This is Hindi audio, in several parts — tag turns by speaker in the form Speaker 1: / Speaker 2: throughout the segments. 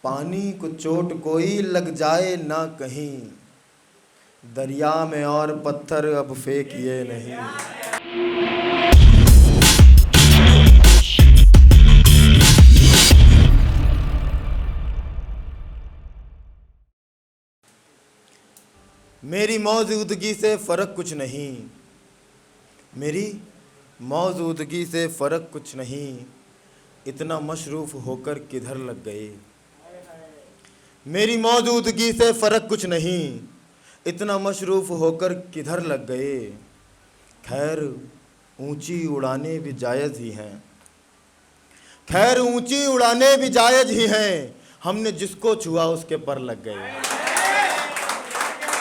Speaker 1: पानी को चोट कोई लग जाए ना कहीं, दरिया में और पत्थर अब फेंकिए नहीं। मेरी मौजूदगी से फ़र्क कुछ नहीं, मेरी मौजूदगी से फ़र्क कुछ नहीं, इतना मशरूफ़ होकर किधर लग गए। मेरी मौजूदगी से फ़र्क कुछ नहीं, इतना मशरूफ़ होकर किधर लग गए। खैर ऊंची उड़ानें भी जायज़ ही हैं, खैर ऊंची उड़ानें भी जायज़ ही हैं, हमने जिसको छुआ उसके पर लग गए।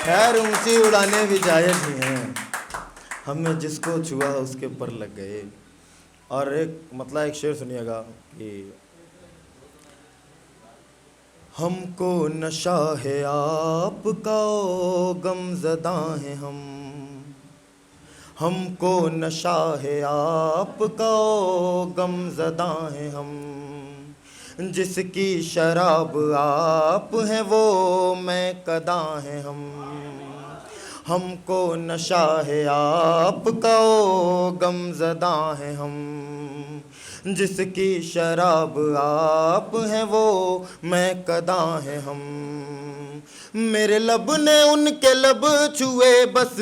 Speaker 1: खैर ऊंची उड़ानें भी जायज़ ही हैं, हमने जिसको छुआ उसके पर लग गए। और एक शेर सुनिएगा कि हमको नशा है आपका ओ गमज़दा हैं हम, हमको नशा है आपका ओ गमज़दा हैं हम, जिसकी शराब आप हैं वो मैं कदा हैं हम। हमको नशा है आपका ओ गमज़दा हैं हम, जिसकी शराब आप हैं वो मैं कदा हैं हम। मेरे लब ने उनके लब छुए बस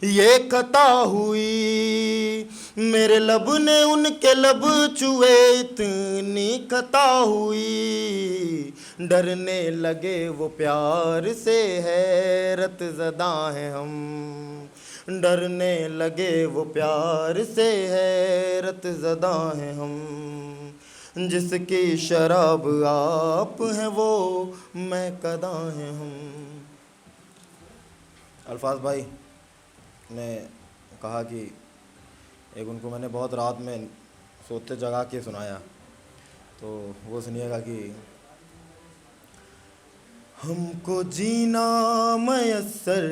Speaker 1: ये खता हुई, मेरे लब ने उनके लब छुए इतनी खता हुई। डरने लगे वो प्यार से हैरत ज़दा हैं हम, डरने लगे वो प्यार से हैरत ज़दा हैं हम, जिसकी शराब आप हैं वो मैं कदा हैं हम। अल्फाज भाई ने कहा कि एक उनको मैंने बहुत रात में सोते जगा के सुनाया, तो वो सुनिएगा कि हमको जीना मयस्सर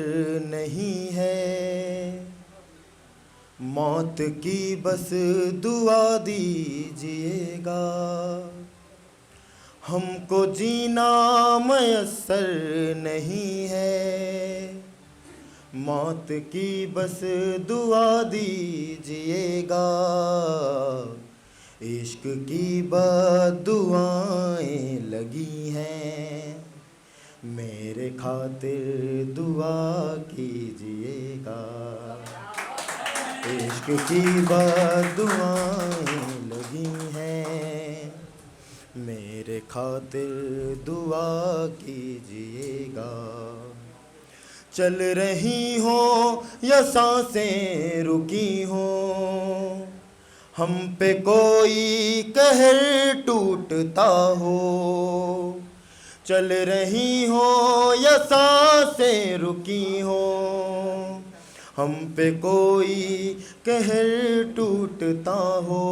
Speaker 1: नहीं है, मौत की बस दुआ दीजिएगा। हमको जीना मयस्सर नहीं है, मौत की बस दुआ दीजिएगा। इश्क की बद्दुआएं लगी हैं, मेरे खातिर दुआ कीजिएगा। इश्क की बद्दुआएं लगी हैं, मेरे खातिर दुआ कीजिएगा। चल रही हो या सांसें रुकी हो, हम पे कोई कहर टूटता हो। चल रही हो या सांसें रुकी हो, हम पे कोई कहर टूटता हो।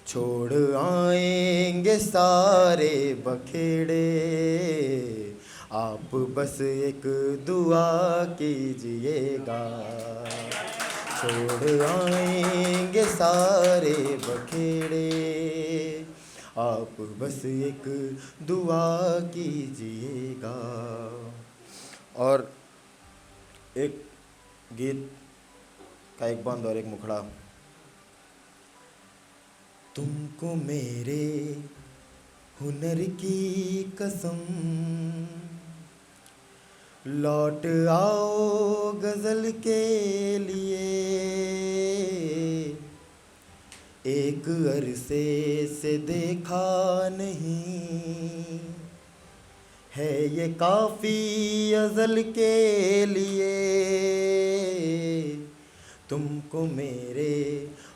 Speaker 1: छोड़ आएंगे सारे बखेड़े, आप बस एक दुआ कीजिएगा। छोड़ आएंगे सारे बखेड़े, आप बस एक दुआ कीजिएगा। और एक गीत का एक बंद और एक मुखड़ा। तुमको मेरे हुनर की कसम, लौट आओ गज़ल के लिए। एक अरसे से देखा नहीं है ये काफ़ी अज़ल के लिए। तुमको मेरे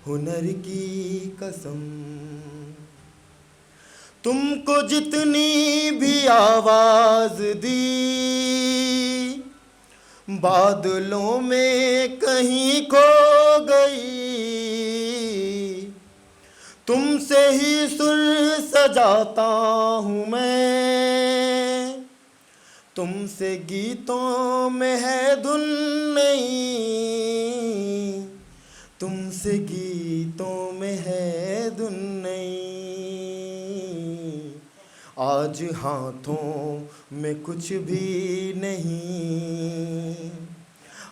Speaker 1: हुनर की कसम, तुमको जितनी भी आवाज़ दी, बादलों में कहीं खो गई। तुमसे ही सुर सजाता हूँ मैं, तुमसे गीतों में है धुन नई, तुमसे गीतों में है धुन नई। आज हाथों में कुछ भी नहीं,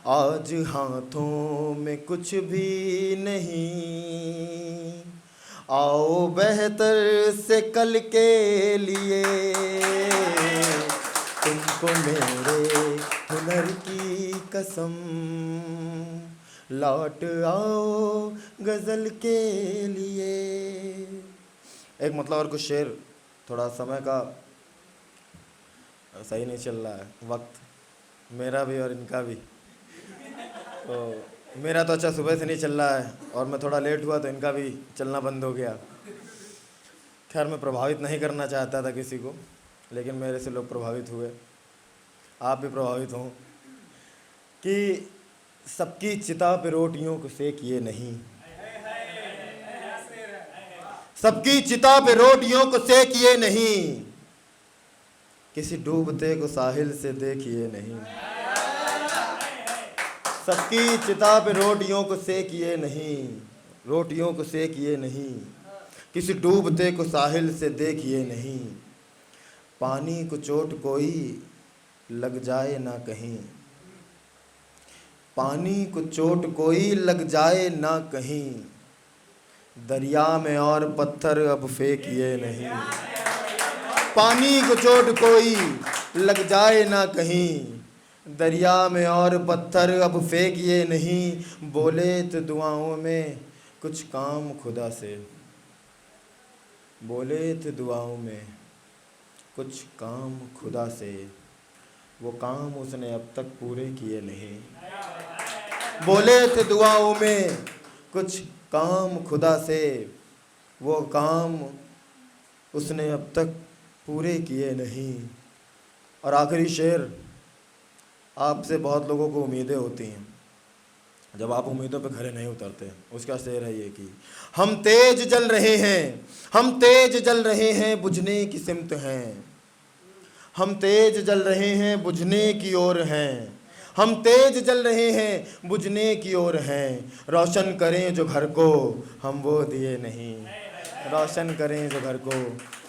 Speaker 1: आज हाथों में कुछ भी नहीं, आओ बेहतर से कल के लिए, तुमको मेरे हुनर की कसम, लौट आओ गज़ल के लिए। एक मतलब और कुछ शेर, थोड़ा समय का सही नहीं चल रहा है, वक्त मेरा भी और इनका भी, तो मेरा तो अच्छा सुबह से नहीं चल रहा है और मैं थोड़ा लेट हुआ तो इनका भी चलना बंद हो गया। खैर मैं प्रभावित नहीं करना चाहता था किसी को, लेकिन मेरे से लोग प्रभावित हुए, आप भी प्रभावित हों कि सबकी चिता पे रोटियों को सेकिए नहीं, सबकी चिता पे रोटियों को सेकिए नहीं, किसी डूबते को साहिल से देखिए नहीं, सबकी चिता पे रोटियों को सेकिए नहीं, रोटियों को सेकिए नहीं, किसी डूबते को साहिल से देखिए नहीं, पानी को चोट कोई लग जाए ना कहीं, पानी को चोट कोई लग जाए ना कहीं, दरिया में और पत्थर अब फेंकिए नहीं, पानी को चोट कोई लग जाए ना कहीं, दरिया में और पत्थर अब फेंकिए नहीं, बोले तो दुआओं में कुछ काम खुदा से, बोले तो दुआओं में कुछ काम खुदा से, वो काम उसने अब तक पूरे किए नहीं, बोले थे दुआओं में कुछ काम खुदा से, वो काम उसने अब तक पूरे किए नहीं। और आखिरी शेर, आपसे बहुत लोगों को उम्मीदें होती हैं, जब आप उम्मीदों पे खरे नहीं उतरते, उसका शेर है ये कि हम तेज जल रहे हैं, हम तेज जल रहे हैं, बुझने की सिमत हैं, हम तेज जल रहे हैं, बुझने की ओर हैं, हम तेज जल रहे हैं, बुझने की ओर हैं, रोशन करें जो घर को हम वो दिए नहीं, रोशन करें जो घर को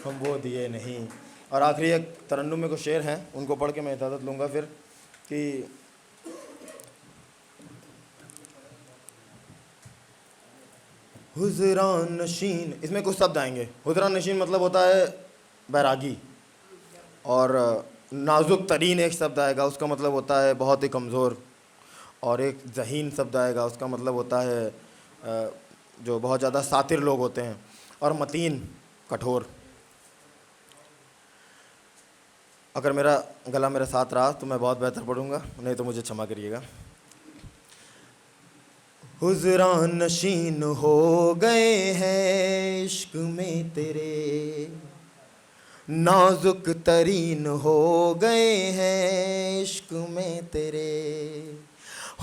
Speaker 1: हम वो दिए नहीं। और आखिरी एक तरन्नुम में कुछ शेर हैं, उनको पढ़ के मैं इजाज़त लूँगा फिर कि हुज़रान नशीन, इसमें कुछ शब्द आएंगे। हुज़रान नशीन मतलब होता है बैरागी, और नाजुक तरीन एक शब्द आएगा, उसका मतलब होता है बहुत ही कमज़ोर, और एक ज़हीन शब्द आएगा, उसका मतलब होता है जो बहुत ज़्यादा सातिर लोग होते हैं, और मतीन कठोर। अगर मेरा गला मेरे साथ रहा तो मैं बहुत बेहतर पढ़ूँगा, नहीं तो मुझे क्षमा करिएगा। हुज़रान नशीन हो गए हैं इश्क में तेरे, नाजुक तरीन हो गए हैं इश्क में तेरे,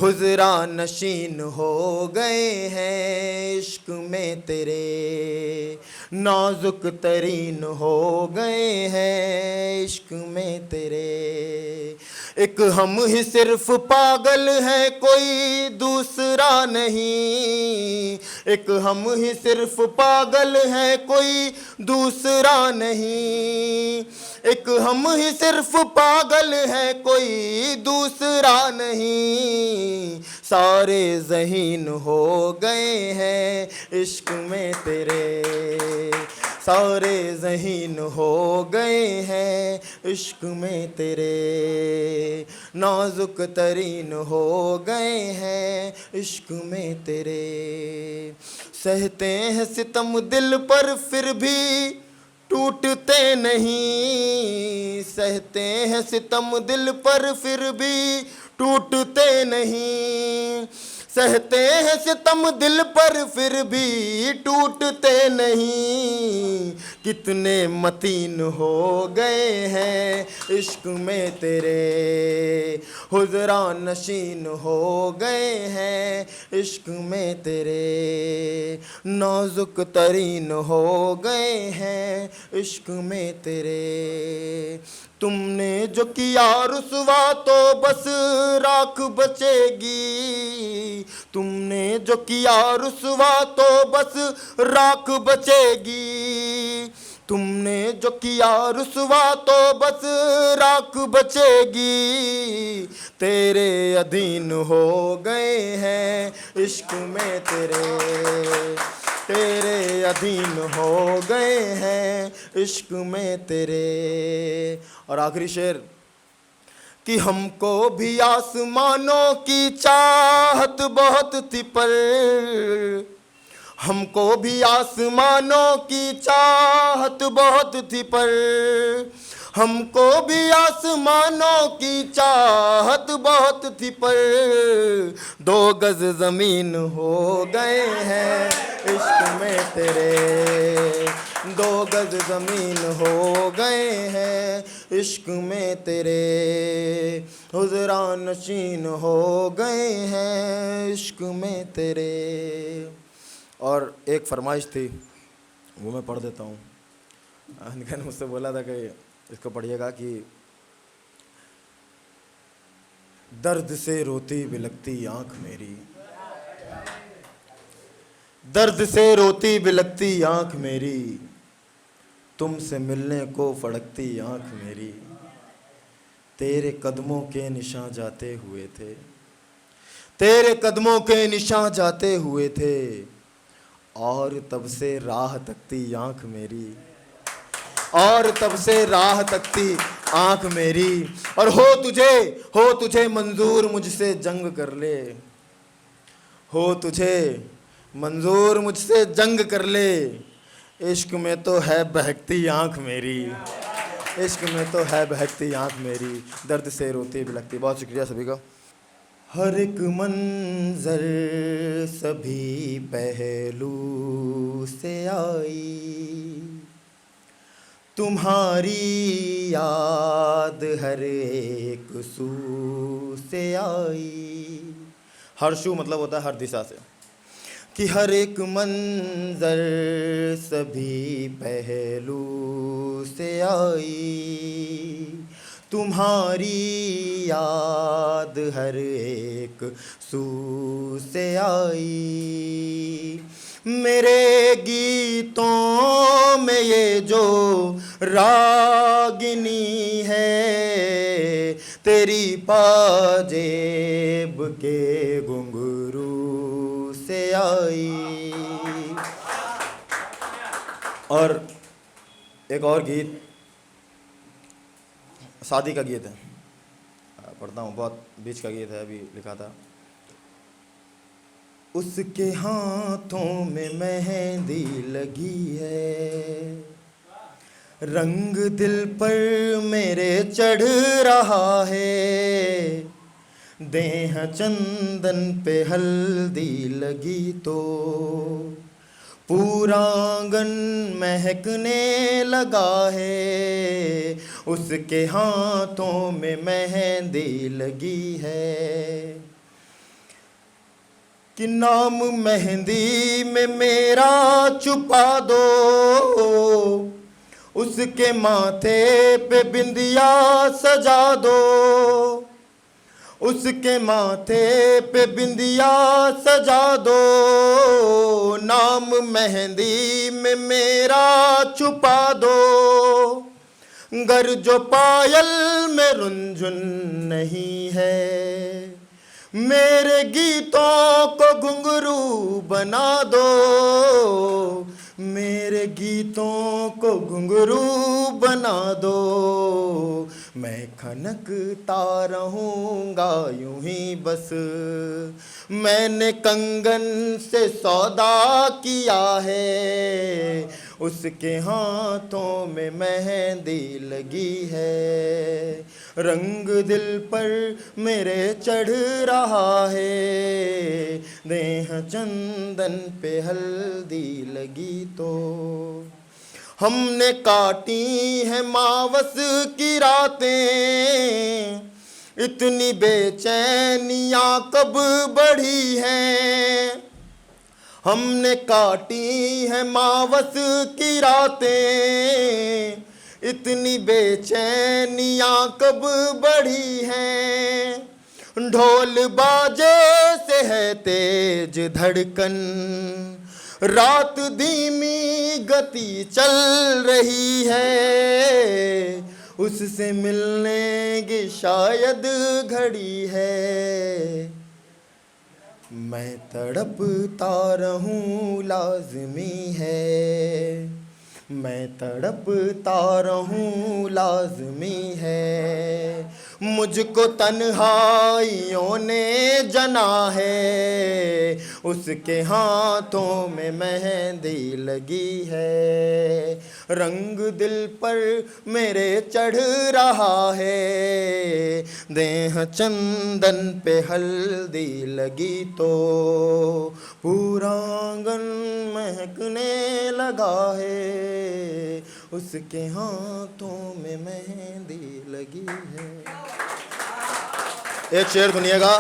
Speaker 1: हुज़रान नशीन हो गए हैं इश्क में तेरे, नाजुक तरीन हो गए हैं इश्क में तेरे, एक हम ही सिर्फ पागल है कोई दूसरा नहीं, एक हम ही सिर्फ पागल है कोई दूसरा नहीं, एक हम ही सिर्फ पागल है कोई दूसरा नहीं, सारे ज़हीन हो गए हैं इश्क में तेरे, सारे ज़हीन हो गए हैं इश्क में तेरे, नाजुक तरीन हो गए हैं इश्क में तेरे, सहते हैं सितम दिल पर फिर भी टूटते नहीं, सहते हैं सितम दिल पर फिर भी टूटते नहीं, सहते हैं सितम दिल पर फिर भी टूटते नहीं, कितने मतीन हो गए हैं इश्क में तेरे, हुज़रान नशीन हो गए हैं इश्क में तेरे, नाजुक तरीन हो गए हैं इश्क में तेरे, तुमने जो किया रुसवा तो बस राख बचेगी, तुमने जो किया रुसवा तो बस राख बचेगी, तुमने जो किया रुसवा तो बस राख बचेगी, तेरे अधीन हो गए हैं इश्क में तेरे अधीन हो गए हैं इश्क में तेरे। और आखिरी शेर कि हमको भी आसमानों की चाहत बहुत थी पर, हमको भी आसमानों की चाहत बहुत थी पर, हमको भी आसमानों की चाहत बहुत थी पर, 2 गज ज़मीन हो गए हैं इश्क में तेरे, 2 गज ज़मीन हो गए हैं इश्क में तेरे, हुज़रा नशीन हो गए हैं इश्क में तेरे। और एक फरमाइश थी वो मैं पढ़ देता हूँ। अनिका ने मुझसे बोला था कि इसको पढ़िएगा कि दर्द से रोती बिलखती आँख मेरी, दर्द से रोती बिलखती आँख मेरी, तुमसे मिलने को फड़कती आँख मेरी, तेरे कदमों के निशान जाते हुए थे, तेरे कदमों के निशान जाते हुए थे, और तब से राह तकती आँख मेरी, और तब से राह तकती आँख मेरी। और हो तुझे मंजूर मुझसे जंग कर ले, हो तुझे मंजूर मुझसे जंग कर ले, इश्क में तो है बहकती आँख मेरी, इश्क में तो है बहकती आँख मेरी, दर्द से रोती बिलखती। बहुत शुक्रिया सभी का। हर एक मंजर सभी पहलू से आई, तुम्हारी याद हर एक सू से आई। हर शू मतलब होता है हर दिशा से, कि हर एक मंजर सभी पहलू से आई, तुम्हारी याद हर एक सू से आई। मेरे गीतों में ये जो रागिनी है, तेरी पाजेब के घुंघरू से आई। और एक और गीत शादी का गीत है, पढ़ता हूँ, बहुत बीच का गीत है, अभी लिखा था। उसके हाथों में मेहंदी लगी है, रंग दिल पर मेरे चढ़ रहा है, देह चंदन पे हल्दी लगी तो पूरा आंगन महकने लगा है। उसके हाथों में मेहंदी लगी है, कि नाम मेहंदी में मेरा छुपा दो, उसके माथे पे बिंदिया सजा दो, उसके माथे पे बिंदिया सजा दो, नाम मेहंदी में मेरा छुपा दो। गर जो पायल में रुंझुन नहीं है, मेरे गीतों को घुंघरू बना दो, मेरे गीतों को घुंघरू बना दो। मैं खनकता रहूँगा यूं ही बस, मैंने कंगन से सौदा किया है, उसके हाथों में मेहंदी लगी है, रंग दिल पर मेरे चढ़ रहा है, देह चंदन पे हल्दी लगी तो। हमने काटी है मावस की रातें, इतनी बेचैनियाँ कब बढ़ी हैं। हमने काटी है मावस की रातें, इतनी बेचैनियाँ कब बढ़ी हैं। ढोल बाजे से है तेज धड़कन, रात धीमी गति चल रही है, उससे मिलने की शायद घड़ी है। मैं तड़पता रहूं लाज़मी है, मैं तड़पता रहूं लाज़मी है। मुझको तन्हाइयों ने जना है, उसके हाथों में मेहंदी लगी है। रंग दिल पर मेरे चढ़ रहा है, देह चंदन पे हल्दी लगी तो पूरा आंगन महकने लगा है, उसके हाथों में मेहंदी लगी है। एक शेर सुनिएगा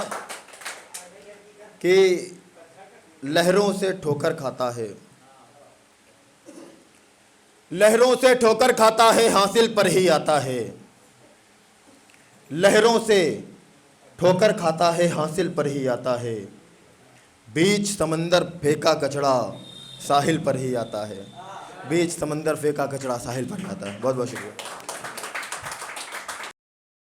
Speaker 1: कि लहरों से ठोकर खाता है, लहरों से ठोकर खाता है, हासिल पर ही आता है। लहरों से ठोकर खाता है, हासिल पर ही आता है। बीच समंदर फेंका कचड़ा साहिल पर ही आता है, बीच समंदर फेंका कचड़ा साहिल पर ही आता है। बहुत बहुत शुक्रिया।